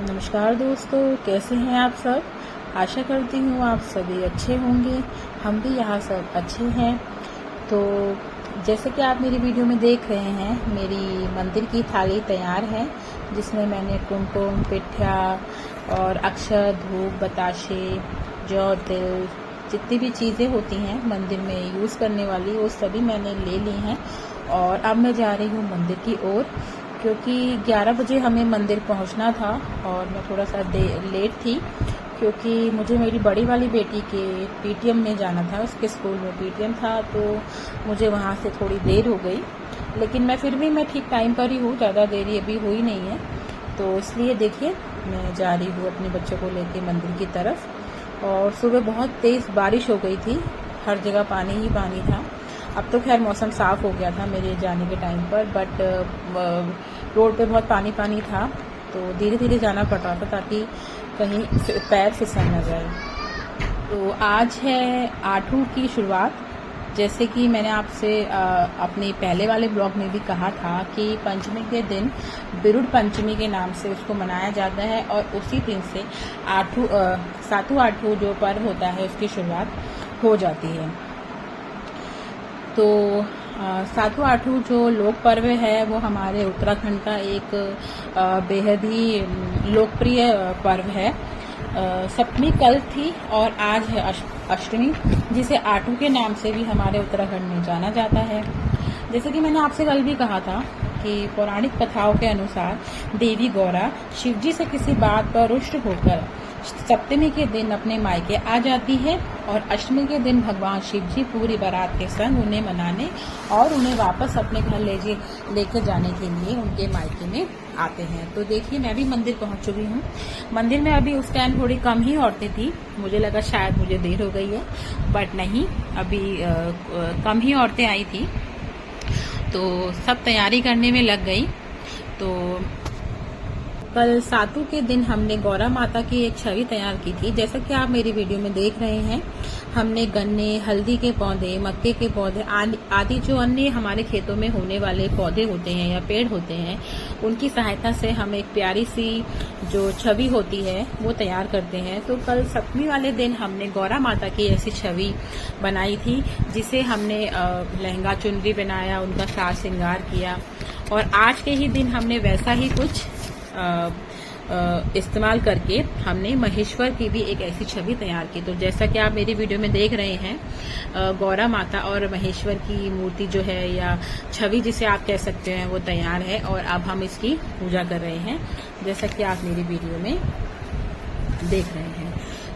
नमस्कार दोस्तों, कैसे हैं आप सब। आशा करती हूँ आप सभी अच्छे होंगे। हम भी यहाँ सब अच्छे हैं। तो जैसे कि आप मेरी वीडियो में देख रहे हैं, मेरी मंदिर की थाली तैयार है, जिसमें मैंने कुमकुम, पिठा और अक्षत, धूप, बताशे, जौ, तिल, जितनी भी चीज़ें होती हैं मंदिर में यूज़ करने वाली, वो सभी मैंने ले ली हैं। और अब मैं जा रही हूँ मंदिर की ओर, क्योंकि 11 बजे हमें मंदिर पहुंचना था और मैं थोड़ा सा लेट थी, क्योंकि मुझे मेरी बड़ी वाली बेटी के पीटीएम में जाना था। उसके स्कूल में पीटीएम था, तो मुझे वहां से थोड़ी देर हो गई। लेकिन मैं फिर भी ठीक टाइम पर ही हूँ, ज़्यादा देरी अभी हुई नहीं है। तो इसलिए देखिए, मैं जा रही हूँ अपने बच्चों को लेके मंदिर की तरफ। और सुबह बहुत तेज़ बारिश हो गई थी, हर जगह पानी ही पानी था। अब तो खैर मौसम साफ़ हो गया था मेरे जाने के टाइम पर, बट रोड पे बहुत पानी पानी था, तो धीरे धीरे जाना पड़ रहा था ताकि कहीं पैर फिसल न जाए। तो आज है आठू की शुरुआत। जैसे कि मैंने आपसे अपने पहले वाले ब्लॉग में भी कहा था कि पंचमी के दिन बिरुड़ पंचमी के नाम से उसको मनाया जाता है, और उसी दिन से सातू आठू जो पर्व होता है उसकी शुरुआत हो जाती है। तो सातू आठू जो लोक पर्व है वो हमारे उत्तराखंड का एक बेहद ही लोकप्रिय पर्व है। सप्तमी कल थी और आज है अष्टमी, जिसे आठू के नाम से भी हमारे उत्तराखंड में जाना जाता है। जैसे कि मैंने आपसे कल भी कहा था कि पौराणिक कथाओं के अनुसार देवी गौरा शिवजी से किसी बात पर रुष्ट होकर सप्तमी के दिन अपने मायके आ जाती है, और अष्टमी के दिन भगवान शिवजी पूरी बारात के संग उन्हें मनाने और उन्हें वापस अपने घर लेकर जाने के लिए उनके मायके में आते हैं। तो देखिए, मैं भी मंदिर पहुंच चुकी हूँ। मंदिर में अभी उस टाइम थोड़ी कम ही औरतें थी, मुझे लगा शायद मुझे देर हो गई है, बट नहीं, अभी कम ही औरतें आई थी। तो सब तैयारी करने में लग गई। तो कल सातू के दिन हमने गौरा माता की एक छवि तैयार की थी। जैसा कि आप मेरी वीडियो में देख रहे हैं, हमने गन्ने, हल्दी के पौधे, मक्के के पौधे आदि जो अन्य हमारे खेतों में होने वाले पौधे होते हैं या पेड़ होते हैं, उनकी सहायता से हम एक प्यारी सी जो छवि होती है वो तैयार करते हैं। तो कल सप्तमी वाले दिन हमने गौरा माता की ऐसी छवि बनाई थी, जिसे हमने लहंगा चुनरी बनाया, उनका साज श्रृंगार किया। और आज के ही दिन हमने वैसा ही कुछ इस्तेमाल करके हमने महेश्वर की भी एक ऐसी छवि तैयार की। तो जैसा कि आप मेरी वीडियो में देख रहे हैं, गौरा माता और महेश्वर की मूर्ति जो है, या छवि जिसे आप कह सकते हैं, वो तैयार है, और अब हम इसकी पूजा कर रहे हैं, जैसा कि आप मेरी वीडियो में देख रहे हैं।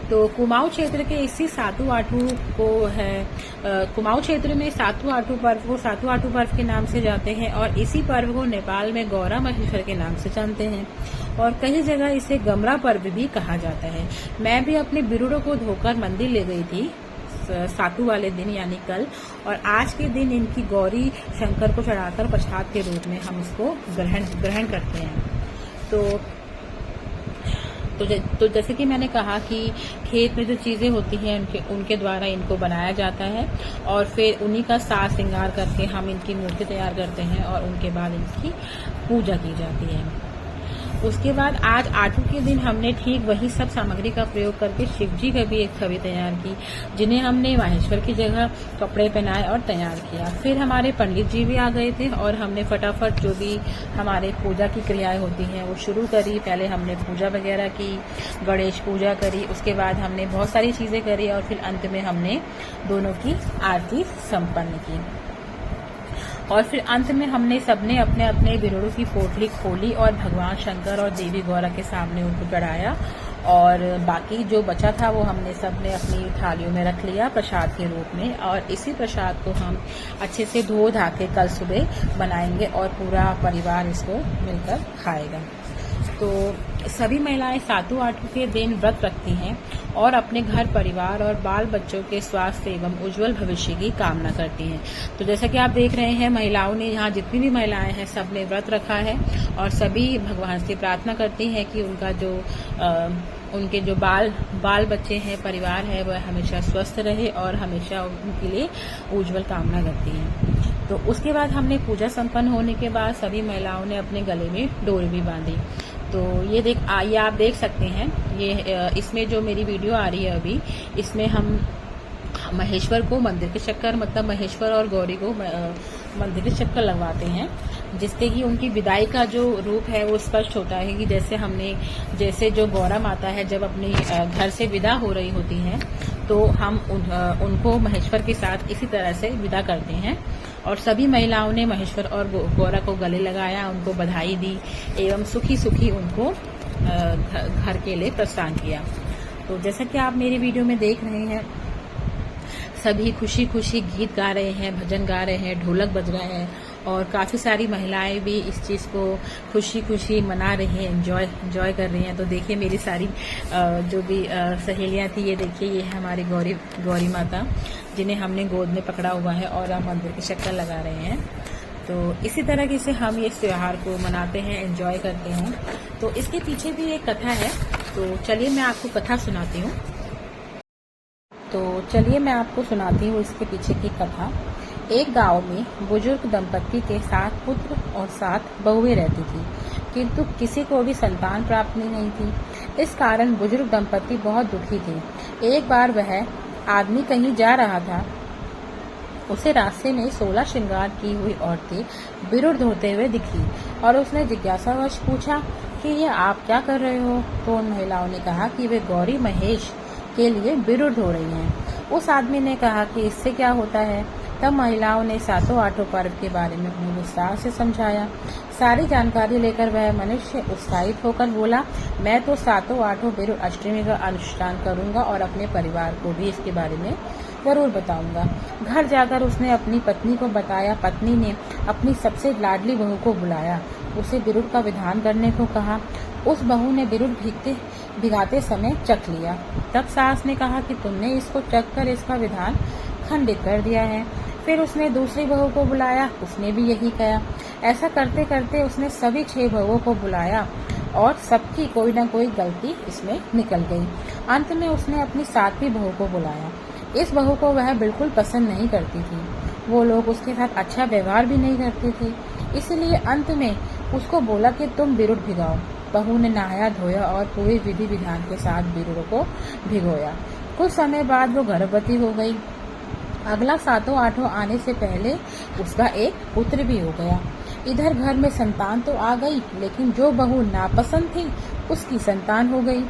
तो कुमाऊं क्षेत्र के इसी सातू आठू को है, कुमाऊं क्षेत्र में सातू आठू पर्व को सातू आठू पर्व के नाम से जाते हैं, और इसी पर्व को नेपाल में गौरा महेश्वर के नाम से जानते हैं, और कई जगह इसे गमरा पर्व भी कहा जाता है। मैं भी अपने बिरुड़ों को धोकर मंदिर ले गई थी सातू वाले दिन, यानी कल, और आज के दिन इनकी गौरी शंकर को चढ़ाकर प्रसाद के रूप में हम इसको ग्रहण करते हैं। तो जैसे कि मैंने कहा कि खेत में जो चीज़ें होती हैं उनके द्वारा इनको बनाया जाता है, और फिर उन्हीं का साज श्रृंगार करके हम इनकी मूर्ति तैयार करते हैं, और उनके बाद इनकी पूजा की जाती है। उसके बाद आज आठू के दिन हमने ठीक वही सब सामग्री का प्रयोग करके शिवजी का भी एक छवि तैयार की, जिन्हें हमने माहेश्वर की जगह कपड़े पहनाए और तैयार किया। फिर हमारे पंडित जी भी आ गए थे, और हमने फटाफट जो भी हमारे पूजा की क्रियाएं होती हैं वो शुरू करी। पहले हमने पूजा वगैरह की, गणेश पूजा करी, उसके बाद हमने बहुत सारी चीजें करी, और फिर अंत में हमने दोनों की आरती संपन्न की। और फिर अंत में हमने सबने अपने अपने बिरुड़ों की पोटली खोली और भगवान शंकर और देवी गौरा के सामने उनको चढ़ाया, और बाकी जो बचा था वो हमने सबने अपनी थालियों में रख लिया प्रसाद के रूप में। और इसी प्रसाद को हम अच्छे से धो धा के कल सुबह बनाएंगे, और पूरा परिवार इसको मिलकर खाएगा। तो सभी महिलाएं सातू आठू के दिन व्रत रखती हैं और अपने घर परिवार और बाल बच्चों के स्वास्थ्य एवं उज्जवल भविष्य की कामना करती हैं। तो जैसा कि आप देख रहे हैं, महिलाओं ने, यहाँ जितनी भी महिलाएं हैं, सबने व्रत रखा है, और सभी भगवान से प्रार्थना करती हैं कि उनका जो उनके जो बाल बच्चे हैं, परिवार है, वह हमेशा स्वस्थ रहे, और हमेशा उनके लिए उज्जवल कामना करती हैं। तो उसके बाद हमने पूजा संपन्न होने के बाद सभी महिलाओं ने अपने गले में डोरी भी बांधी। तो ये आप देख सकते हैं, ये इसमें जो मेरी वीडियो आ रही है अभी, इसमें हम महेश्वर को मंदिर के चक्कर, मतलब महेश्वर और गौरी को मंदिर के चक्कर लगवाते हैं, जिससे कि उनकी विदाई का जो रूप है वो स्पष्ट होता है कि जैसे जो गौरा माता है जब अपने घर से विदा हो रही होती हैं, तो हम उनको महेश्वर के साथ इसी तरह से विदा करते हैं। और सभी महिलाओं ने महेश्वर और गौरा को गले लगाया, उनको बधाई दी एवं सुखी सुखी उनको घर के लिए प्रस्थान किया। तो जैसा कि आप मेरी वीडियो में देख रहे हैं, सभी खुशी खुशी गीत गा रहे हैं, भजन गा रहे हैं, ढोलक बज रहे हैं, और काफ़ी सारी महिलाएं भी इस चीज़ को खुशी खुशी मना रही हैं, एंजॉय कर रही हैं। तो देखिए मेरी सारी जो भी सहेलियां थी, ये देखिए ये है हमारी गौरी माता, जिन्हें हमने गोद में पकड़ा हुआ है और हम मंदिर के चक्कर लगा रहे हैं। तो इसी तरह से हम ये त्योहार को मनाते हैं, एंजॉय करते हैं। तो इसके पीछे भी एक कथा है, तो चलिए मैं आपको कथा सुनाती हूँ। इसके पीछे की कथा। एक गांव में बुजुर्ग दंपत्ति के 7 पुत्र और 7 बहुएं रहती थी, किंतु किसी को भी संतान प्राप्त नहीं थी। इस कारण बुजुर्ग दंपत्ति बहुत दुखी थे। एक बार वह आदमी कहीं जा रहा था, उसे रास्ते में 16 श्रृंगार की हुई औरतें बिरुद होते हुए दिखी और उसने जिज्ञासावश पूछा कि ये आप क्या कर रहे हो? तो उन महिलाओं ने कहा कि वे गौरी महेश के लिए बिरुद हो रही हैं। उस आदमी ने कहा कि इससे क्या होता है? तब महिलाओं ने 7 आठों पर्व के बारे में उन्हें विस्तार से समझाया। सारी जानकारी लेकर वह मनुष्य उत्साहित होकर बोला, मैं तो 7 आठों बिरुद अष्टमी का अनुष्ठान करूंगा और अपने परिवार को भी इसके बारे में जरूर बताऊंगा। घर जाकर उसने अपनी पत्नी को बताया। पत्नी ने अपनी सबसे लाडली बहू को बुलाया, उसे बिरुद का विधान करने को कहा। उस बहू ने बिरुद भिगाते समय चख लिया। तब सास ने कहा कि तुमने इसको चख कर इसका विधान खंडित कर दिया है। फिर उसने दूसरी बहू को बुलाया, उसने भी यही कहा। ऐसा करते करते उसने सभी 6 बहुओं को बुलाया और सबकी कोई न कोई गलती इसमें निकल गई। अंत में उसने अपनी 7वीं बहू को बुलाया। इस बहू को वह बिल्कुल पसंद नहीं करती थी, वो लोग उसके साथ अच्छा व्यवहार भी नहीं करते थे, इसलिए अंत में उसको बोला कि तुम बिरुद भिगाओ। बहू ने नहाया धोया और पूरी विधि विधान के साथ बिरुद को भिगोया। कुछ समय बाद वो गर्भवती हो गई। अगला 7 आठों आने से पहले उसका एक पुत्र भी हो गया। इधर घर में संतान तो आ गई, लेकिन जो बहू नापसंद थी उसकी संतान हो गई।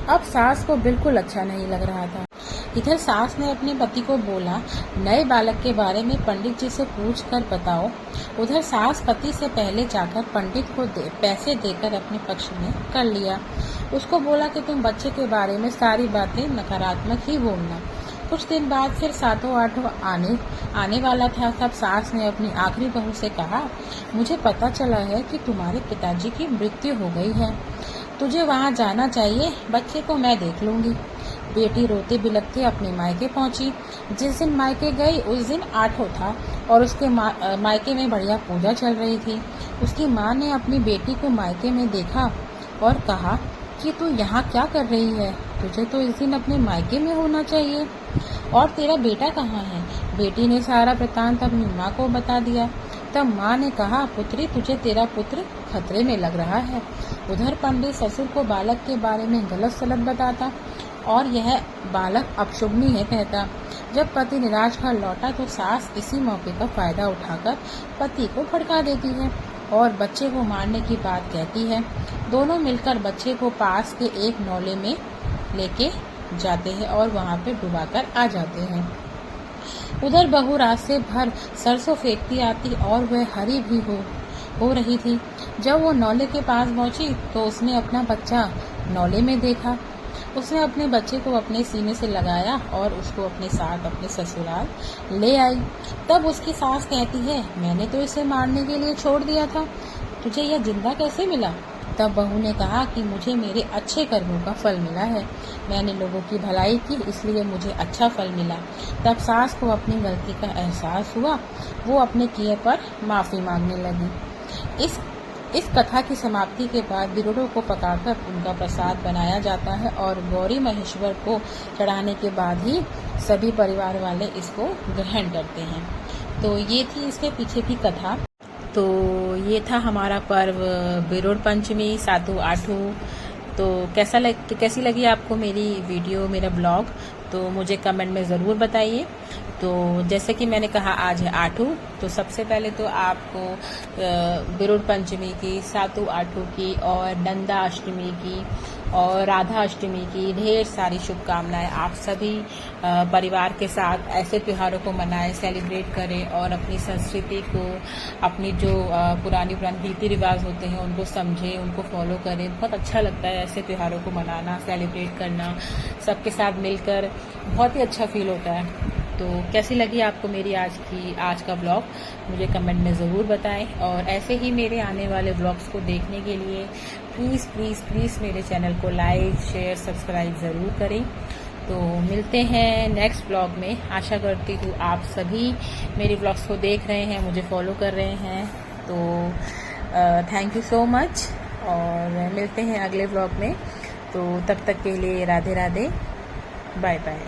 अब सास को बिल्कुल अच्छा नहीं लग रहा था। इधर सास ने अपने पति को बोला, नए बालक के बारे में पंडित जी से पूछ कर बताओ। उधर सास पति से पहले जाकर पंडित को पैसे देकर अपने पक्ष में कर लिया। उसको बोला कि तुम बच्चे के बारे में सारी बातें नकारात्मक ही बोलना। कुछ दिन बाद फिर 7 आठों आने वाला था। तब सास ने अपनी आखिरी बहू से कहा, मुझे पता चला है कि तुम्हारे पिताजी की मृत्यु हो गई है, तुझे वहाँ जाना चाहिए, बच्चे को मैं देख लूंगी। बेटी रोते बिलखते अपने मायके पहुंची। जिस दिन मायके गई उस दिन आठों था और उसके मायके में बढ़िया पूजा चल रही थी। उसकी माँ ने अपनी बेटी को मायके में देखा और कहा कि तू यहाँ क्या कर रही है? तुझे तो इस दिन अपने मायके में होना चाहिए। और तेरा बेटा कहाँ है? बेटी ने सारा वृत्तांत अपनी माँ को बता दिया। तब माँ ने कहा, पुत्री तुझे तेरा पुत्र खतरे में लग रहा है। उधर पंडित ससुर को बालक के बारे में गलत सलत बताता और यह बालक अपशुभनी है कहता। जब पति निराश घर लौटा तो सास इसी मौके का फायदा उठाकर पति को भड़का देती है और बच्चे को मारने की बात कहती है। दोनों मिलकर बच्चे को पास के एक नौले में लेके जाते हैं और वहां पे डुबाकर आ जाते हैं। उधर बहू रास्ते भर सरसों फेंकती आती और वह हरी भी हो रही थी। जब वो नौले के पास पहुंची तो उसने अपना बच्चा नौले में देखा। उसने अपने बच्चे को अपने सीने से लगाया और उसको अपने साथ अपने ससुराल ले आई। तब उसकी सास कहती है, मैंने तो इसे मारने के लिए छोड़ दिया था, तुझे यह जिंदा कैसे मिला? तब बहू ने कहा कि मुझे मेरे अच्छे कर्मों का फल मिला है, मैंने लोगों की भलाई की इसलिए मुझे अच्छा फल मिला। तब सास को अपनी गलती का एहसास हुआ, वो अपने किए पर माफ़ी मांगने लगी। इस कथा की समाप्ति के बाद बिरुदों को पकाकर उनका प्रसाद बनाया जाता है और गौरी महेश्वर को चढ़ाने के बाद ही सभी परिवार वाले इसको ग्रहण करते हैं। तो ये थी इसके पीछे की कथा। तो ये था हमारा पर्व बिरोड़ पंचमी सातु आठू। तो कैसी लगी आपको मेरी वीडियो, मेरा ब्लॉग, तो मुझे कमेंट में ज़रूर बताइए। तो जैसे कि मैंने कहा आज है आठू, तो सबसे पहले तो आपको बिरोड़ पंचमी की, सातु आठू की और नंदा अष्टमी की और राधा अष्टमी की ढेर सारी शुभकामनाएं। आप सभी परिवार के साथ ऐसे त्योहारों को मनाएं, सेलिब्रेट करें और अपनी संस्कृति को, अपनी जो पुरानी रीति रिवाज होते हैं उनको समझें, उनको फॉलो करें। बहुत अच्छा लगता है ऐसे त्योहारों को मनाना, सेलिब्रेट करना, सबके साथ मिलकर बहुत ही अच्छा फील होता है। तो कैसी लगी आपको मेरी आज का ब्लॉग, मुझे कमेंट में ज़रूर बताएं। और ऐसे ही मेरे आने वाले ब्लॉग्स को देखने के लिए प्लीज़ प्लीज़ प्लीज़ मेरे चैनल को लाइक, शेयर, सब्सक्राइब ज़रूर करें। तो मिलते हैं नेक्स्ट ब्लॉग में। आशा करती हूँ आप सभी मेरे ब्लॉग्स को देख रहे हैं, मुझे फॉलो कर रहे हैं। तो थैंक यू सो मच और मिलते हैं अगले ब्लॉग में। तो तब तक के लिए राधे राधे, बाय बाय।